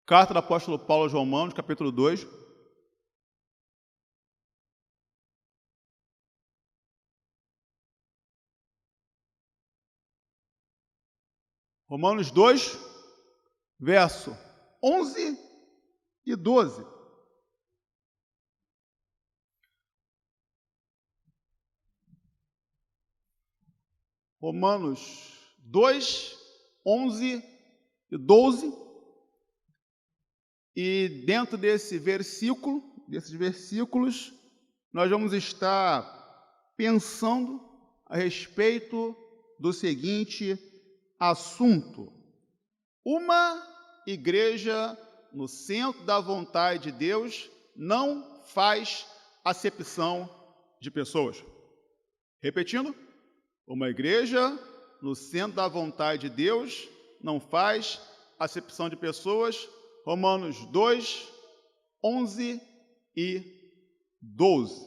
Carta do apóstolo Paulo aos Romanos, capítulo 2. Romanos 2, verso 11 e 12. Romanos 2, 11 e 12. E dentro desses versículos, nós vamos estar pensando a respeito do seguinte assunto: uma igreja no centro da vontade de Deus não faz acepção de pessoas. Repetindo, uma igreja no centro da vontade de Deus não faz acepção de pessoas. Romanos 2, 11 e 12.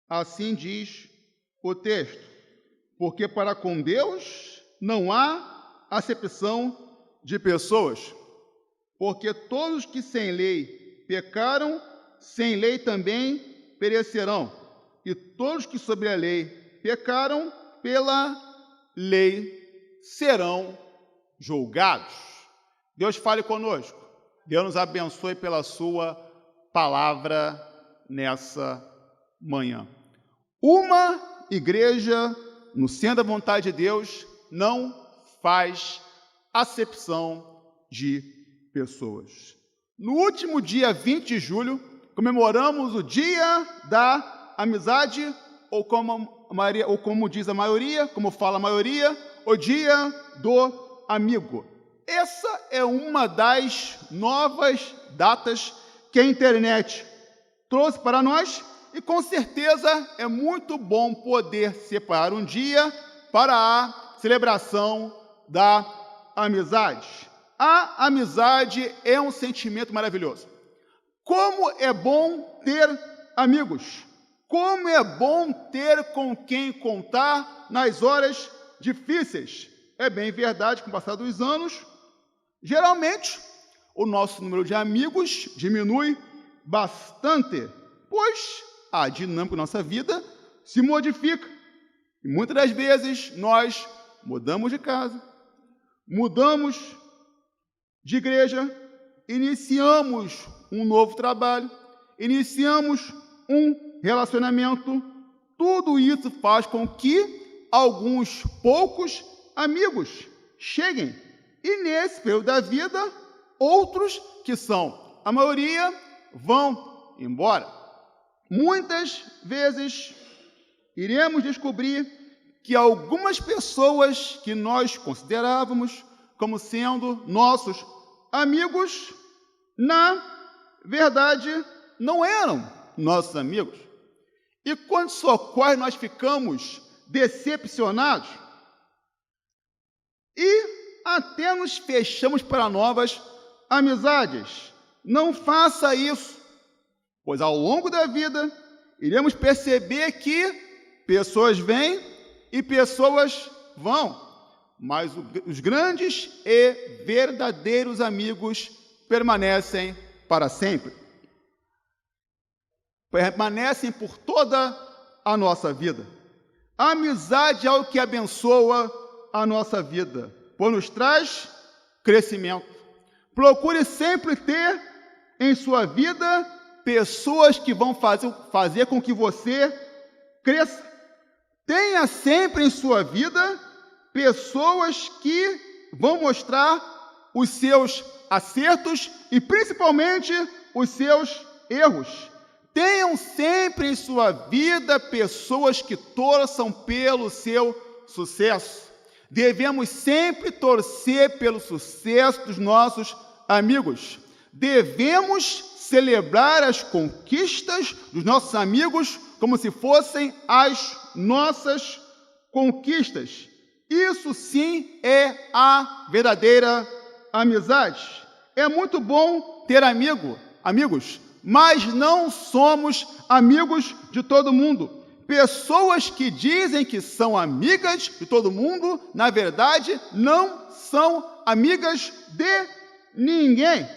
Assim diz o texto: porque para com Deus não há acepção de pessoas, porque todos que sem lei pecaram, sem lei também perecerão, e todos que sobre a lei pecaram, pela lei serão julgados. Deus fale conosco. Deus nos abençoe pela sua palavra nessa manhã. Uma igreja no centro da vontade de Deus não faz acepção de pessoas. No último dia 20 de julho, comemoramos o Dia da Amizade, ou como diz a maioria, como fala a maioria, o Dia do Amigo. Essa é uma das novas datas que a internet trouxe para nós e, com certeza, é muito bom poder separar um dia para a celebração da amizade. A amizade é um sentimento maravilhoso. Como é bom ter amigos! Como é bom ter com quem contar nas horas difíceis! É bem verdade que, com o passar dos anos, geralmente, o nosso número de amigos diminui bastante, pois a dinâmica da nossa vida se modifica. E muitas das vezes nós mudamos de casa, mudamos de igreja, iniciamos um novo trabalho, iniciamos um relacionamento. Tudo isso faz com que alguns poucos amigos cheguem. E nesse período da vida, outros, que são a maioria, vão embora. Muitas vezes, iremos descobrir que algumas pessoas que nós considerávamos como sendo nossos amigos, na verdade, não eram nossos amigos. E quando isso ocorre, nós ficamos decepcionados e até nos fechamos para novas amizades. Não faça isso, pois ao longo da vida iremos perceber que pessoas vêm e pessoas vão, mas os grandes e verdadeiros amigos permanecem para sempre. Permanecem por toda a nossa vida. A amizade é o que abençoa a nossa vida, pois nos traz crescimento. Procure sempre ter em sua vida pessoas que vão fazer com que você cresça. Tenha sempre em sua vida pessoas que vão mostrar os seus acertos e principalmente os seus erros. Tenham sempre em sua vida pessoas que torçam pelo seu sucesso. Devemos sempre torcer pelo sucesso dos nossos amigos. Devemos celebrar as conquistas dos nossos amigos como se fossem as nossas conquistas. Isso sim é a verdadeira amizade. É muito bom ter amigos, mas não somos amigos de todo mundo. Pessoas que dizem que são amigas de todo mundo, na verdade, não são amigas de ninguém.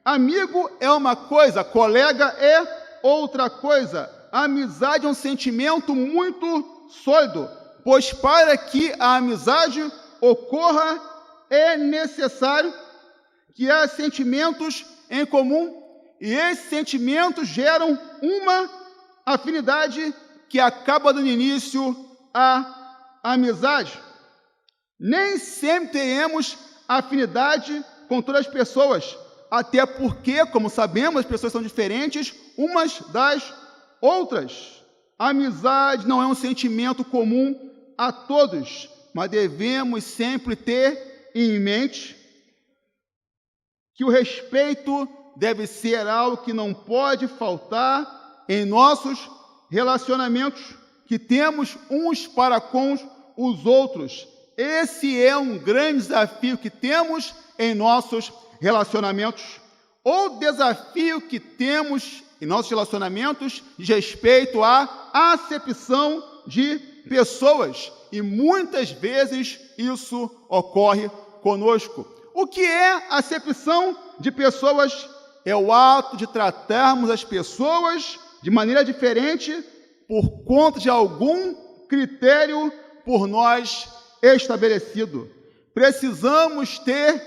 Amigo é uma coisa, colega é outra coisa. A amizade é um sentimento muito sólido, pois para que a amizade ocorra é necessário que há sentimentos em comum, e esses sentimentos geram uma afinidade que acaba dando início à amizade. Nem sempre teremos afinidade com todas as pessoas, até porque, como sabemos, as pessoas são diferentes umas das outras. A amizade não é um sentimento comum a todos, mas devemos sempre ter em mente que o respeito deve ser algo que não pode faltar em nossos relacionamentos que temos uns para com os outros. Esse é um grande desafio que temos em nossos relacionamentos. O desafio que temos em nossos relacionamentos diz respeito à acepção de pessoas, e muitas vezes isso ocorre conosco. O que é acepção de pessoas? É o ato de tratarmos as pessoas de maneira diferente por conta de algum critério por nós estabelecido. Precisamos ter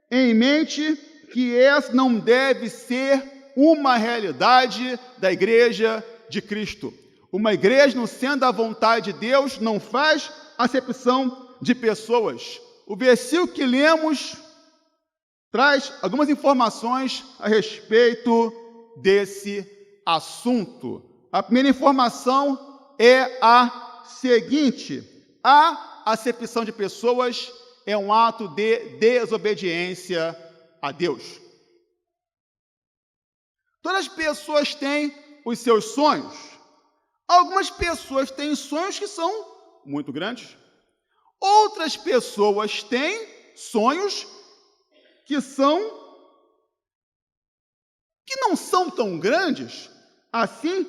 em mente que essa não deve ser uma realidade da Igreja de Cristo. Uma igreja, não sendo a vontade de Deus, não faz acepção de pessoas. O versículo que lemos traz algumas informações a respeito desse assunto. A primeira informação é a seguinte: a acepção de pessoas é um ato de desobediência a Deus. Todas as pessoas têm os seus sonhos. Algumas pessoas têm sonhos que são muito grandes. Outras pessoas têm sonhos que não são tão grandes assim.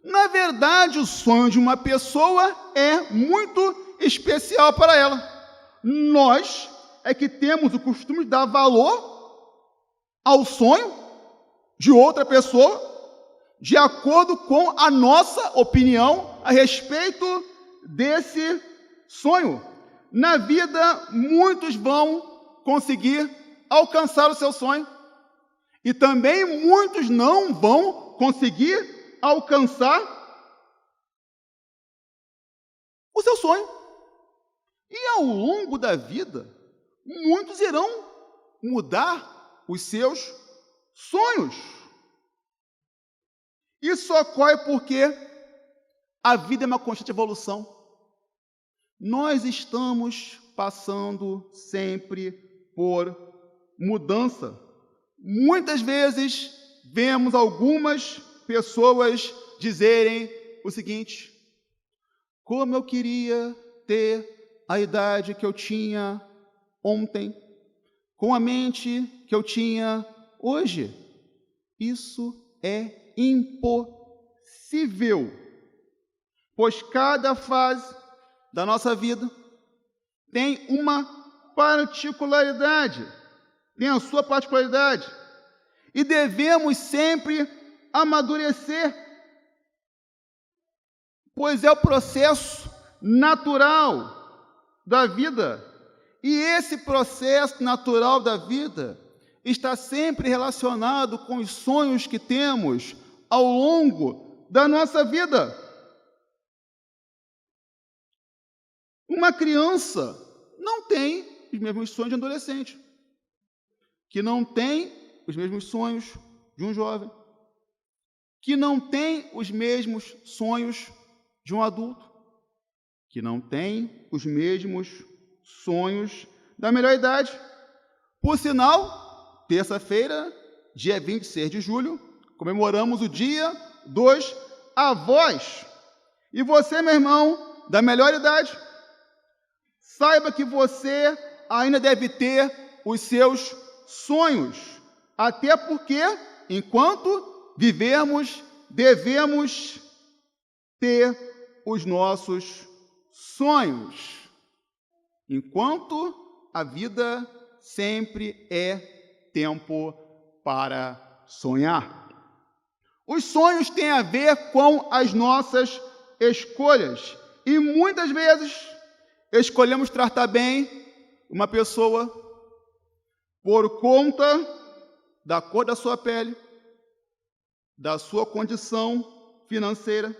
Na verdade, o sonho de uma pessoa é muito especial para ela. Nós é que temos o costume de dar valor ao sonho de outra pessoa, de acordo com a nossa opinião a respeito desse sonho. Na vida, muitos vão conseguir alcançar o seu sonho, e também muitos não vão conseguir alcançar o seu sonho. E ao longo da vida, muitos irão mudar os seus sonhos. Isso ocorre porque a vida é uma constante evolução. Nós estamos passando sempre por mudança. Muitas vezes vemos algumas pessoas dizerem o seguinte: como eu queria ter a idade que eu tinha ontem, com a mente que eu tinha hoje. Isso é impossível, pois cada fase da nossa vida tem uma particularidade, tem a sua particularidade, e devemos sempre amadurecer, pois é o processo natural da vida, e esse processo natural da vida está sempre relacionado com os sonhos que temos ao longo da nossa vida. Uma criança não tem os mesmos sonhos de um adolescente, que não tem os mesmos sonhos de um jovem, que não tem os mesmos sonhos de um adulto, que não tem os mesmos sonhos da melhor idade. Por sinal, terça-feira, dia 26 de julho, comemoramos o Dia dos Avós. E você, meu irmão, da melhor idade, saiba que você ainda deve ter os seus sonhos, até porque, enquanto vivemos, devemos ter os nossos sonhos. Enquanto a vida sempre é tempo para sonhar. Os sonhos têm a ver com as nossas escolhas. E muitas vezes escolhemos tratar bem uma pessoa por conta da cor da sua pele, da sua condição financeira,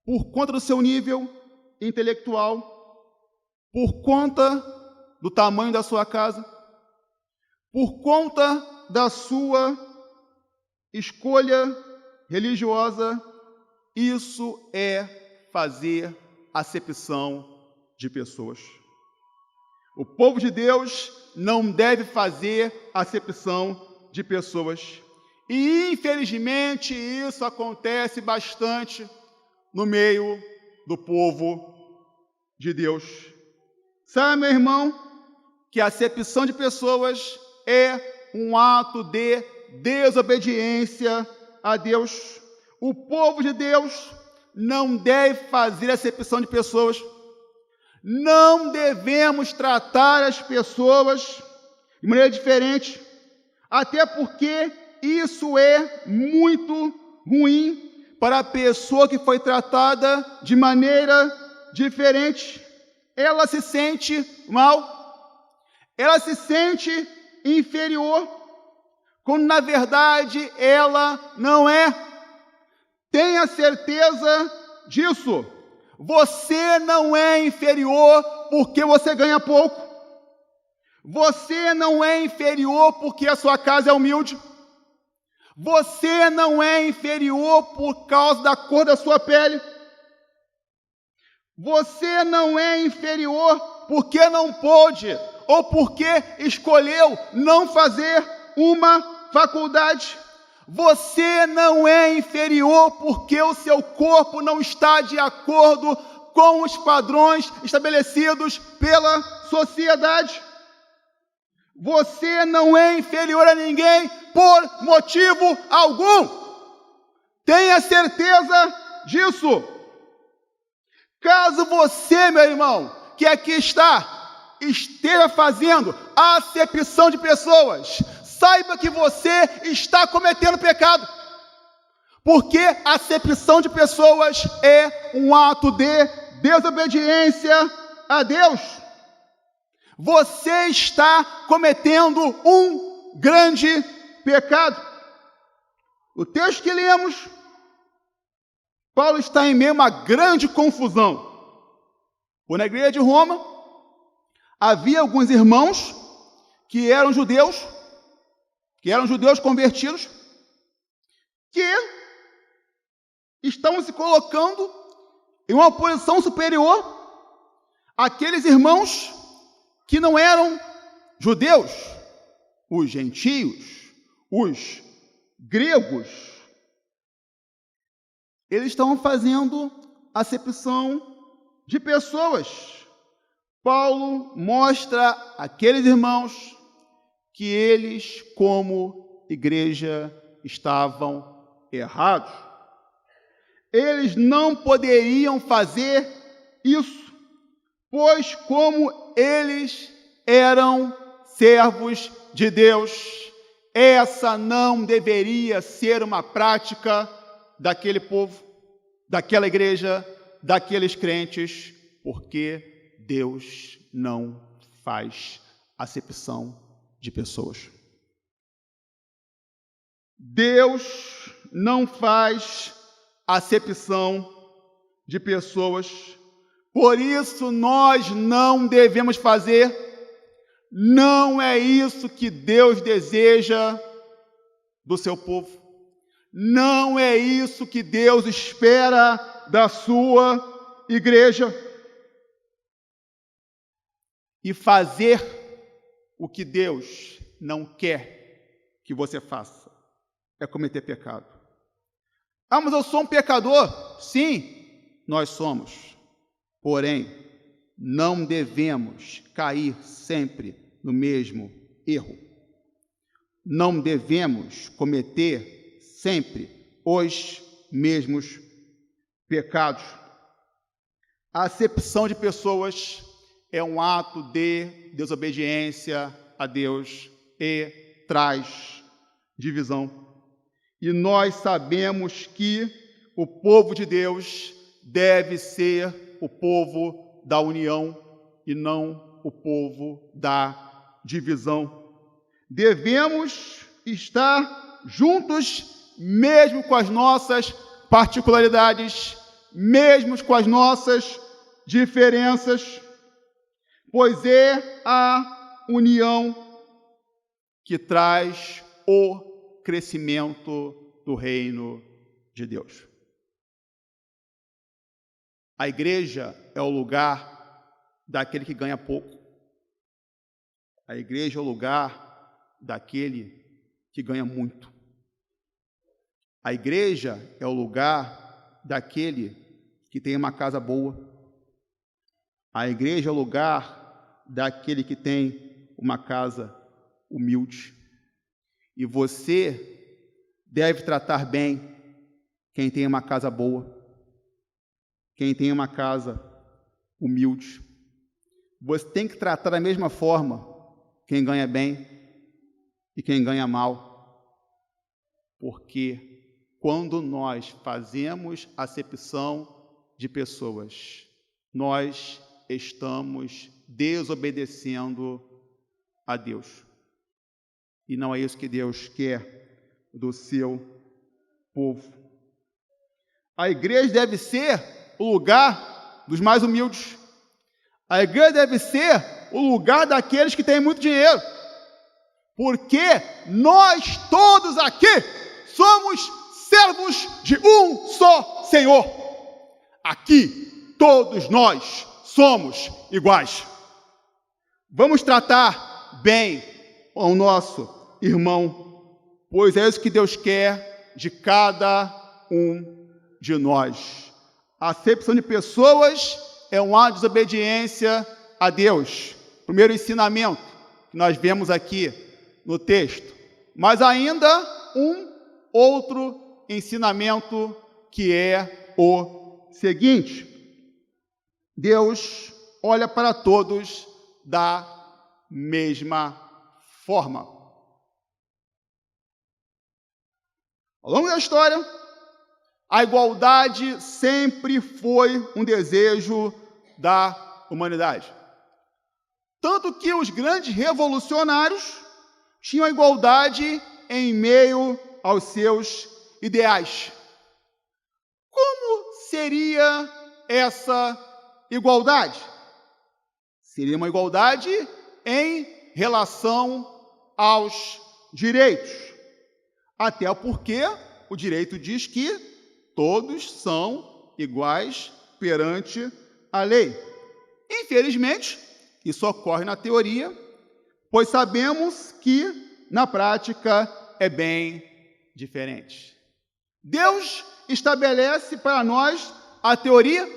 por conta do seu nível intelectual, por conta do tamanho da sua casa, por conta da sua escolha religiosa. Isso é fazer acepção de pessoas. O povo de Deus não deve fazer acepção de pessoas. E, infelizmente, isso acontece bastante no meio do povo de Deus. Sabe, meu irmão, que a acepção de pessoas é um ato de desobediência a Deus. O povo de Deus não deve fazer acepção de pessoas. Não devemos tratar as pessoas de maneira diferente, até porque isso é muito ruim para a pessoa que foi tratada de maneira diferente. Ela se sente mal, ela se sente inferior, quando na verdade ela não é. Tenha certeza disso. Você não é inferior porque você ganha pouco. Você não é inferior porque a sua casa é humilde. Você não é inferior por causa da cor da sua pele. Você não é inferior porque não pôde ou porque escolheu não fazer uma faculdade. Você não é inferior porque o seu corpo não está de acordo com os padrões estabelecidos pela sociedade. Você não é inferior a ninguém por motivo algum. Tenha certeza disso. Caso você, meu irmão, que aqui está, esteja fazendo acepção de pessoas, saiba que você está cometendo pecado. Porque a acepção de pessoas é um ato de desobediência a Deus. Você está cometendo um grande pecado. O texto que lemos, Paulo está em meio a uma grande confusão. Por na igreja de Roma, havia alguns irmãos que eram judeus convertidos, que estão se colocando em uma posição superior àqueles irmãos que não eram judeus, os gentios, os gregos. Eles estão fazendo acepção de pessoas. Paulo mostra àqueles irmãos que eles, como igreja, estavam errados. Eles não poderiam fazer isso, pois como eles eram servos de Deus, essa não deveria ser uma prática daquele povo, daquela igreja, daqueles crentes, porque Deus não faz acepção de pessoas. Deus não faz acepção de pessoas, por isso nós não devemos fazer. Não é isso que Deus deseja do seu povo. Não é isso que Deus espera da sua igreja. E fazer o que Deus não quer que você faça é cometer pecado. Ah, mas eu sou um pecador. Sim, nós somos. Porém, não devemos cair sempre no mesmo erro. Não devemos cometer sempre os mesmos pecados. A acepção de pessoas é um ato de desobediência a Deus e traz divisão. E nós sabemos que o povo de Deus deve ser o povo da união e não o povo da divisão. Devemos estar juntos, mesmo com as nossas particularidades, mesmo com as nossas diferenças, pois é a união que traz o crescimento do reino de Deus. A igreja é o lugar daquele que ganha pouco. A igreja é o lugar daquele que ganha muito. A igreja é o lugar daquele que tem uma casa boa. A igreja é o lugar daquele que tem uma casa humilde. E você deve tratar bem quem tem uma casa boa, quem tem uma casa humilde. Você tem que tratar da mesma forma quem ganha bem e quem ganha mal. Porque quando nós fazemos acepção de pessoas, nós estamos desobedecendo a Deus. E não é isso que Deus quer do seu povo. A igreja deve ser o lugar dos mais humildes. A igreja deve ser o lugar daqueles que têm muito dinheiro. Porque nós todos aqui somos servos de um só Senhor. Aqui, todos nós somos iguais. Vamos tratar bem o nosso irmão, pois é isso que Deus quer de cada um de nós. A acepção de pessoas é uma desobediência a Deus. Primeiro ensinamento que nós vemos aqui no texto. Mas ainda um outro ensinamento que é o seguinte: Deus olha para todos da mesma forma. Ao longo da história, a igualdade sempre foi um desejo da humanidade. Tanto que os grandes revolucionários tinham a igualdade em meio aos seus ideais. Como seria essa igualdade? Seria uma igualdade em relação aos direitos. Até porque o direito diz que todos são iguais perante a lei. Infelizmente, isso ocorre na teoria, pois sabemos que na prática é bem diferente. Deus estabelece para nós a teoria,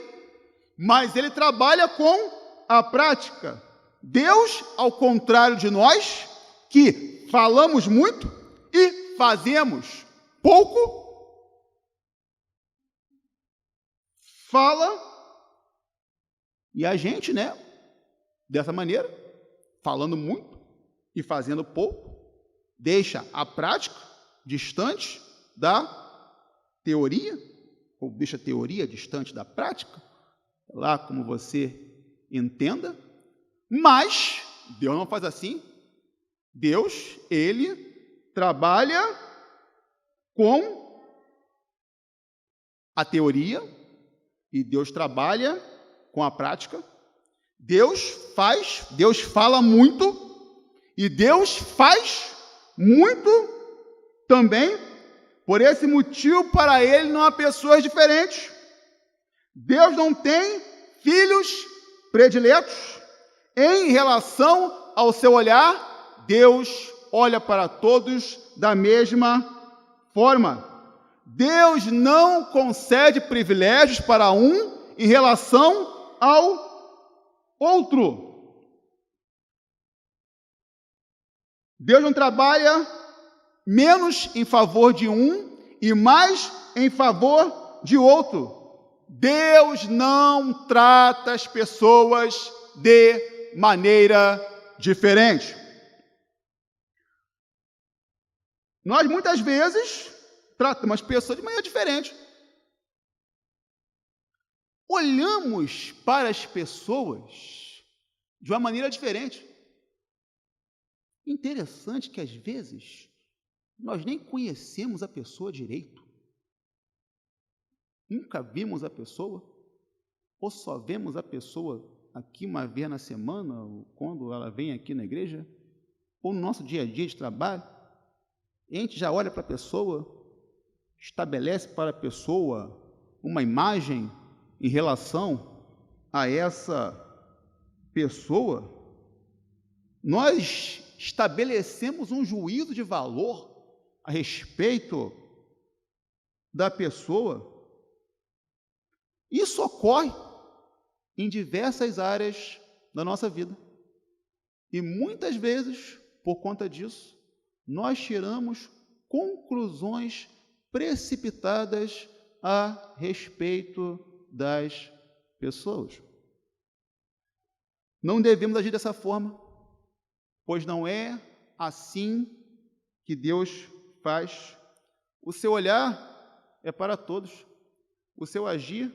mas Ele trabalha com a prática. Deus, ao contrário de nós, que falamos muito e fazemos pouco, fala, e a gente, dessa maneira, falando muito e fazendo pouco, deixa a prática distante da teoria, ou deixa a teoria distante da prática, lá como você entenda, mas Deus não faz assim. Deus, Ele trabalha com a teoria e Deus trabalha com a prática. Deus fala muito e Deus faz muito também. Por esse motivo, para Ele não há pessoas diferentes. Deus não tem filhos prediletos. Em relação ao seu olhar, Deus olha para todos da mesma forma. Deus não concede privilégios para um em relação ao outro. Deus não trabalha menos em favor de um e mais em favor de outro. Deus não trata as pessoas de maneira diferente. Nós, muitas vezes, tratamos as pessoas de maneira diferente. Olhamos para as pessoas de uma maneira diferente. Interessante que, às vezes, nós nem conhecemos a pessoa direito. Nunca vimos a pessoa, ou só vemos a pessoa aqui uma vez na semana, ou quando ela vem aqui na igreja, ou no nosso dia a dia de trabalho. E a gente já olha para a pessoa, estabelece para a pessoa uma imagem em relação a essa pessoa. Nós estabelecemos um juízo de valor a respeito da pessoa. Isso ocorre em diversas áreas da nossa vida. E muitas vezes, por conta disso, nós tiramos conclusões precipitadas a respeito das pessoas. Não devemos agir dessa forma, pois não é assim que Deus faz. O seu olhar é para todos, o seu agir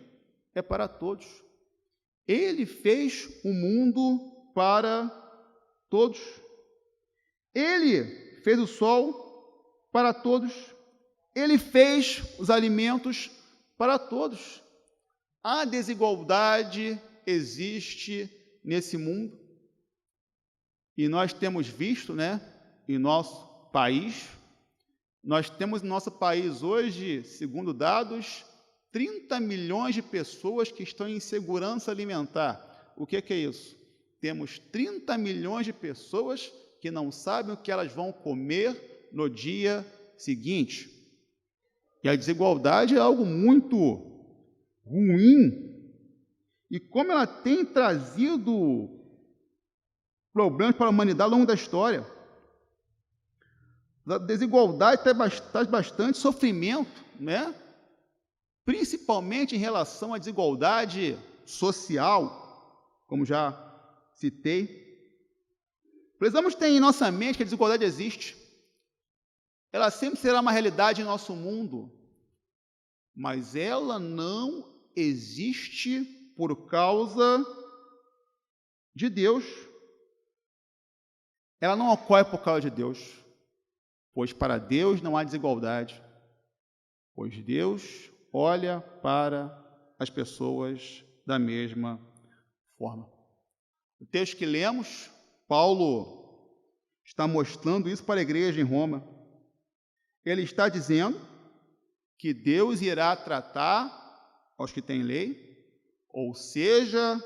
é para todos. Ele fez o mundo para todos. Ele fez o sol para todos. Ele fez os alimentos para todos. A desigualdade existe nesse mundo. E nós temos visto, em nosso país, nós temos no nosso país hoje, segundo dados, 30 milhões de pessoas que estão em insegurança alimentar. O que é isso? Temos 30 milhões de pessoas que não sabem o que elas vão comer no dia seguinte. E a desigualdade é algo muito ruim. E como ela tem trazido problemas para a humanidade ao longo da história. A desigualdade traz bastante sofrimento, principalmente em relação à desigualdade social, como já citei. Precisamos ter em nossa mente que a desigualdade existe. Ela sempre será uma realidade em nosso mundo, mas ela não existe por causa de Deus. Ela não ocorre por causa de Deus, pois para Deus não há desigualdade, pois Deus olha para as pessoas da mesma forma. O texto que lemos, Paulo está mostrando isso para a igreja em Roma. Ele está dizendo que Deus irá tratar aos que têm lei, ou seja,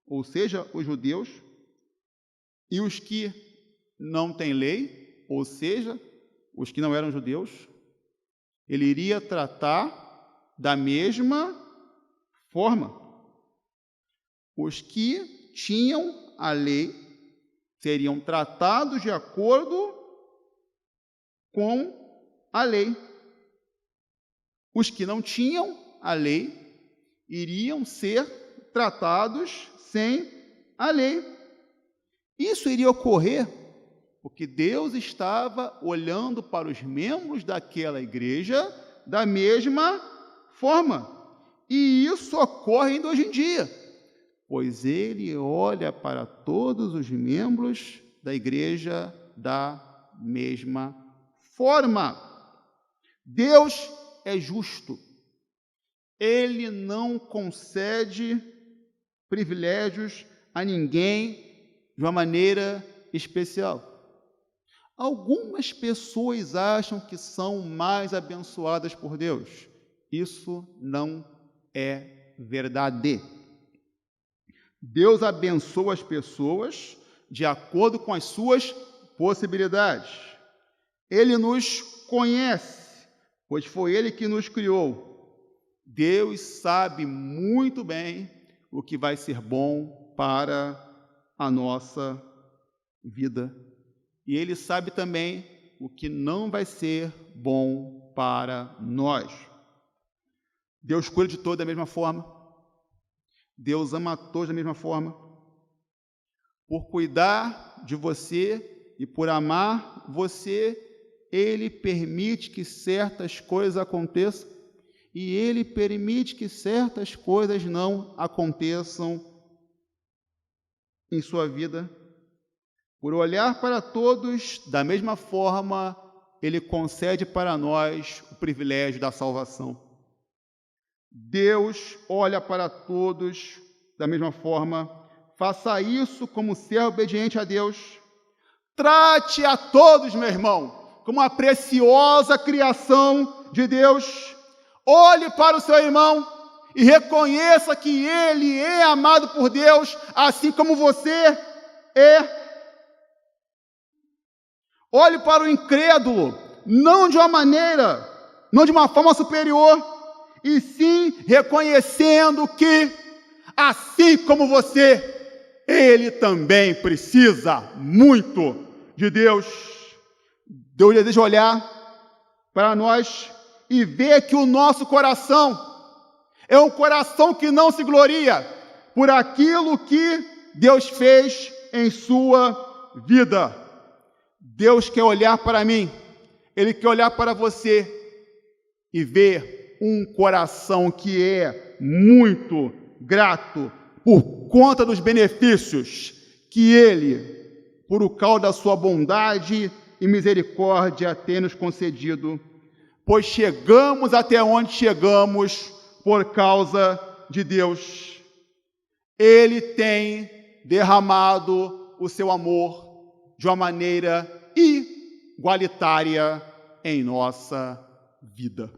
os judeus, e os que não têm lei, ou seja, os que não eram judeus. Ele iria tratar da mesma forma. Os que tinham a lei seriam tratados de acordo com a lei. Os que não tinham a lei iriam ser tratados sem a lei. Isso iria ocorrer porque Deus estava olhando para os membros daquela igreja da mesma forma. E isso ocorre ainda hoje em dia, pois Ele olha para todos os membros da igreja da mesma forma. Deus é justo. Ele não concede privilégios a ninguém de uma maneira especial. Algumas pessoas acham que são mais abençoadas por Deus. Isso não é verdade. Deus abençoa as pessoas de acordo com as suas possibilidades. Ele nos conhece, pois foi Ele que nos criou. Deus sabe muito bem o que vai ser bom para a nossa vida. E Ele sabe também o que não vai ser bom para nós. Deus cuida de todos da mesma forma. Deus ama a todos da mesma forma. Por cuidar de você e por amar você, Ele permite que certas coisas aconteçam e Ele permite que certas coisas não aconteçam em sua vida. Por olhar para todos da mesma forma, Ele concede para nós o privilégio da salvação. Deus olha para todos da mesma forma. Faça isso como ser obediente a Deus. Trate a todos, meu irmão, como uma preciosa criação de Deus. Olhe para o seu irmão e reconheça que ele é amado por Deus, assim como você é. Olhe para o incrédulo, não de uma forma superior, e sim reconhecendo que, assim como você, ele também precisa muito de Deus. Deus deseja olhar para nós e ver que o nosso coração é um coração que não se gloria por aquilo que Deus fez em sua vida. Deus quer olhar para mim, Ele quer olhar para você e ver um coração que é muito grato por conta dos benefícios que Ele, por causa da sua bondade e misericórdia, tem nos concedido, pois chegamos até onde chegamos por causa de Deus. Ele tem derramado o seu amor de uma maneira igualitária em nossa vida.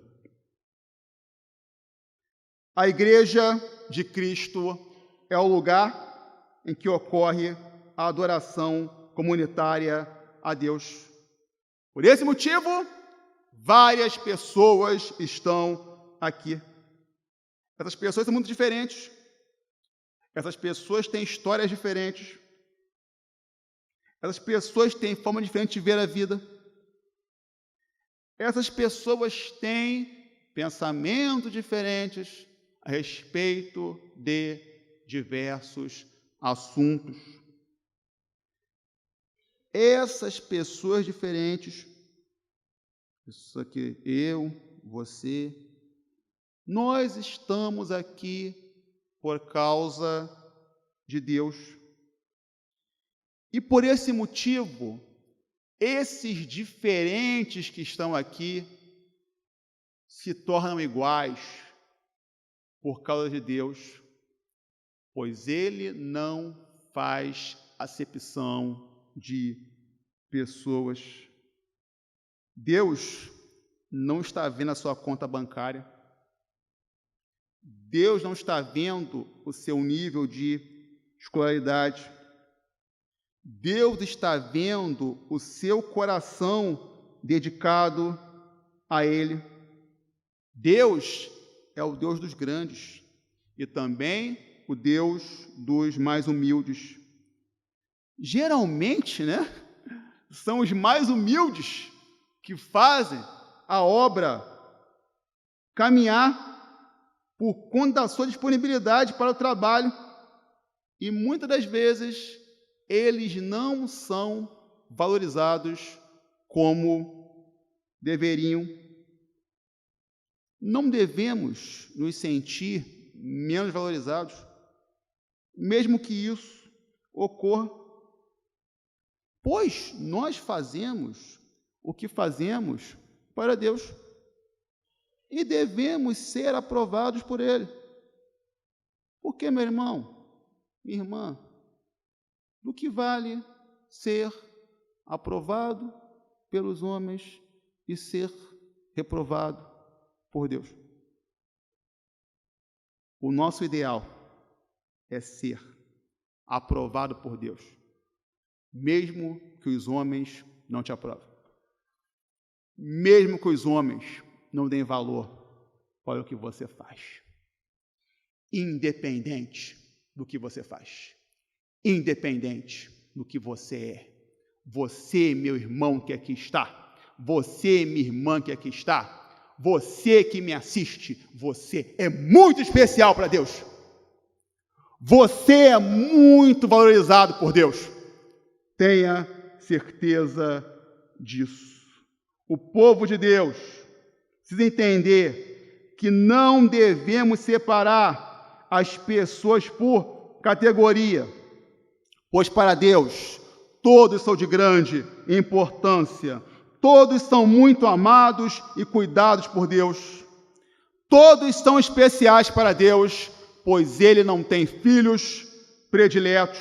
A Igreja de Cristo é o lugar em que ocorre a adoração comunitária a Deus. Por esse motivo, várias pessoas estão aqui. Essas pessoas são muito diferentes. Essas pessoas têm histórias diferentes. Essas pessoas têm forma diferente de ver a vida. Essas pessoas têm pensamentos diferentes a respeito de diversos assuntos. Essas pessoas diferentes, isso aqui, eu, você, nós estamos aqui por causa de Deus. E por esse motivo, esses diferentes que estão aqui se tornam iguais por causa de Deus, pois Ele não faz acepção de pessoas. Deus não está vendo a sua conta bancária. Deus não está vendo o seu nível de escolaridade. Deus está vendo o seu coração dedicado a Ele. Deus é o Deus dos grandes e também o Deus dos mais humildes. Geralmente, são os mais humildes que fazem a obra caminhar por conta da sua disponibilidade para o trabalho, e muitas das vezes eles não são valorizados como deveriam. Não devemos nos sentir menos valorizados, mesmo que isso ocorra, pois nós fazemos o que fazemos para Deus e devemos ser aprovados por Ele. Porque, meu irmão, minha irmã, do que vale ser aprovado pelos homens e ser reprovado por Deus? O nosso ideal é ser aprovado por Deus, mesmo que os homens não te aprovem, mesmo que os homens não deem valor para o que você faz, independente do que você faz, independente do que você é. Você, meu irmão que aqui está, você, minha irmã que aqui está, você que me assiste, você é muito especial para Deus. Você é muito valorizado por Deus. Tenha certeza disso. O povo de Deus precisa entender que não devemos separar as pessoas por categoria, pois para Deus todos são de grande importância, todos são muito amados e cuidados por Deus, todos são especiais para Deus, pois Ele não tem filhos prediletos.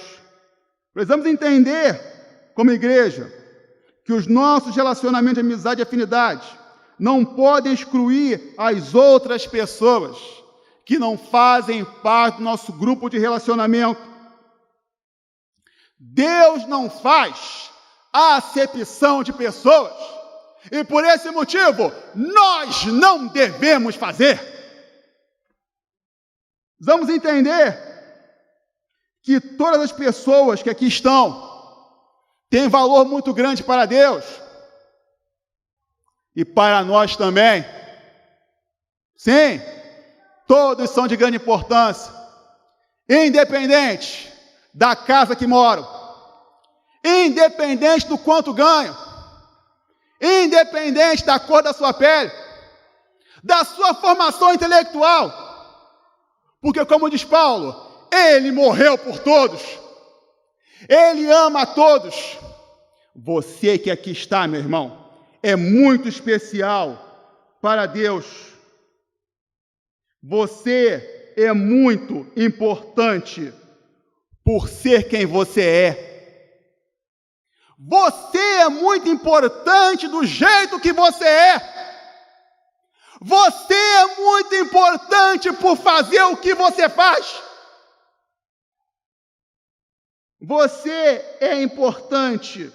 Precisamos entender, como igreja, que os nossos relacionamentos de amizade e afinidade não podem excluir as outras pessoas que não fazem parte do nosso grupo de relacionamento. Deus não faz acepção de pessoas e, por esse motivo, nós não devemos fazer. Vamos entender que todas as pessoas que aqui estão têm valor muito grande para Deus e para nós também. Sim, todos são de grande importância, independente da casa que moram, independente do quanto ganham, independente da cor da sua pele, da sua formação intelectual, porque, como diz Paulo, Ele morreu por todos, Ele ama a todos. Você que aqui está, meu irmão, é muito especial para Deus. Você é muito importante por ser quem você é. Você é muito importante do jeito que você é. Você é muito importante por fazer o que você faz. Você é importante,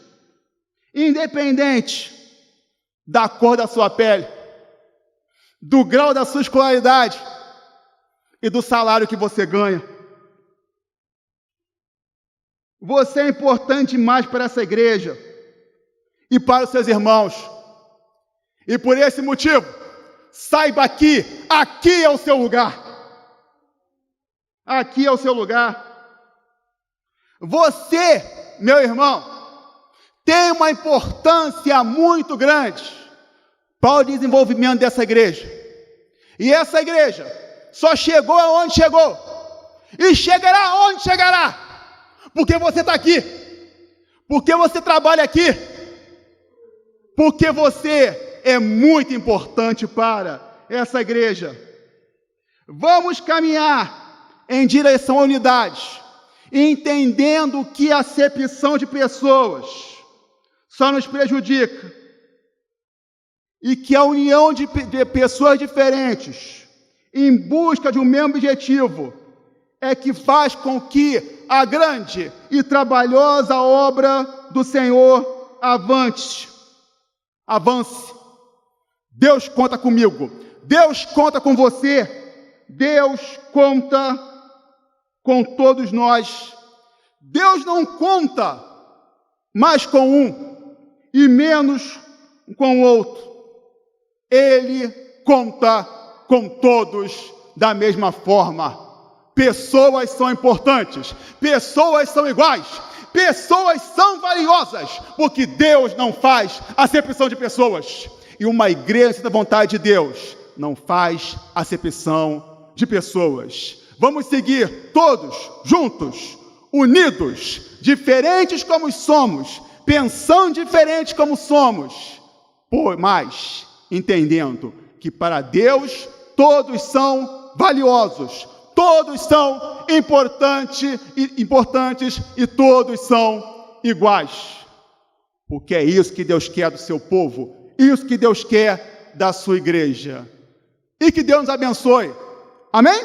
independente da cor da sua pele, do grau da sua escolaridade e do salário que você ganha. Você é importante demais para essa igreja e para os seus irmãos. E por esse motivo, saiba que aqui é o seu lugar. Aqui é o seu lugar. Você, meu irmão, tem uma importância muito grande para o desenvolvimento dessa igreja. E essa igreja só chegou aonde chegou e chegará aonde chegará, porque você está aqui, porque você trabalha aqui, porque você é muito importante para essa igreja. Vamos caminhar em direção à unidade, entendendo que a acepção de pessoas só nos prejudica e que a união de pessoas diferentes em busca de um mesmo objetivo é que faz com que a grande e trabalhosa obra do Senhor avance. Deus conta comigo, Deus conta com você, Deus conta com todos nós. Deus não conta mais com um e menos com o outro. Ele conta com todos da mesma forma. Pessoas são importantes, pessoas são iguais, pessoas são valiosas, porque Deus não faz acepção de pessoas. E uma igreja da vontade de Deus não faz acepção de pessoas. Vamos seguir todos juntos, unidos, diferentes como somos, pensando diferente como somos, mas entendendo que para Deus todos são valiosos, todos são importantes e todos são iguais. Porque é isso que Deus quer do seu povo, isso que Deus quer da sua igreja. E que Deus nos abençoe. Amém?